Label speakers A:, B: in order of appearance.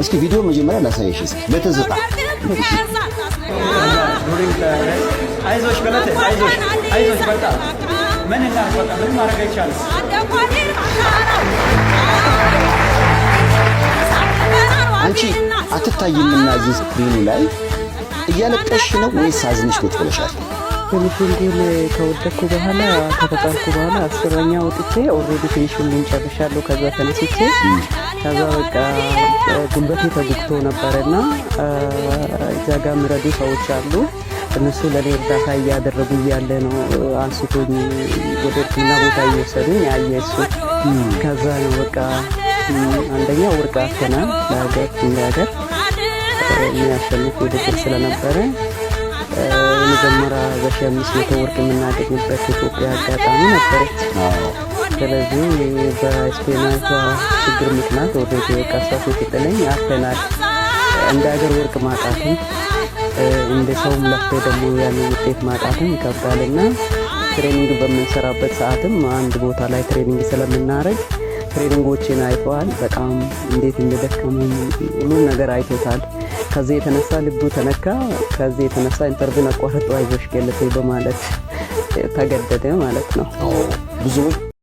A: እስኪ ቪዲዮ መጀመሪያ ላሳየሽ እስኪ ለትዝታ
B: አይዞሽ ገለቴ አይዞሽ በቃ ምን እናድርግ በቃ ምን ማድረግ አይቻልም
A: አንቺ አትታይምና እዚህ ስክሪኑ ላይ እያለቀሽ ነው ወይስ አዝነሽ ቁጭ ብለሻል?
C: ፊኒሽንጉን ከወደኩ በኋላ ከተጣልኩ በኋላ 10ኛ ወጥቼ ኦልሬዲ ፊኒሽንጉን ጨርሻለሁ። ከዛ ተነስቼ ከዛ በቃ ጉልበቴ ተጉቶ ነበርና እዛ ጋር ምረዱ ሰዎች አሉ። እነሱ ለኔ እርዳታ እያደረጉ እያለ ነው አንስቶኝ ወደ ሕክምና ቦታ እየወሰዱኝ ያየሱ። ከዛ ነው በቃ አንደኛ ወርቅ አተናል ለሀገር የሚያሸንፍ ውድድር ስለነበረ የመጀመሪያ በ500 ወርቅ የምናገኝበት ኢትዮጵያ አጋጣሚ ነበረች። ስለዚህ በስፔናቷ ችግር ምክንያት ወደ ቀሳሱ ሲጥለኝ አተናል እንደ ሀገር ወርቅ ማጣትም እንደ ሰውም ለፍቶ ደግሞ ያለው ውጤት ማጣትም ይከብዳልና ትሬኒንግ በምንሰራበት ሰዓትም አንድ ቦታ ላይ ትሬኒንግ ስለምናረግ ትሬኒንጎችን አይተዋል። በጣም እንዴት እንደደከመኝ ሁሉን ነገር አይቶታል። ከዚህ የተነሳ ልቡ ተነካ። ከዚህ የተነሳ ኢንተርቪው አቋርጦ አይዞሽ ገለቴ በማለት ተገደደ ማለት ነው።
A: ብዙዎች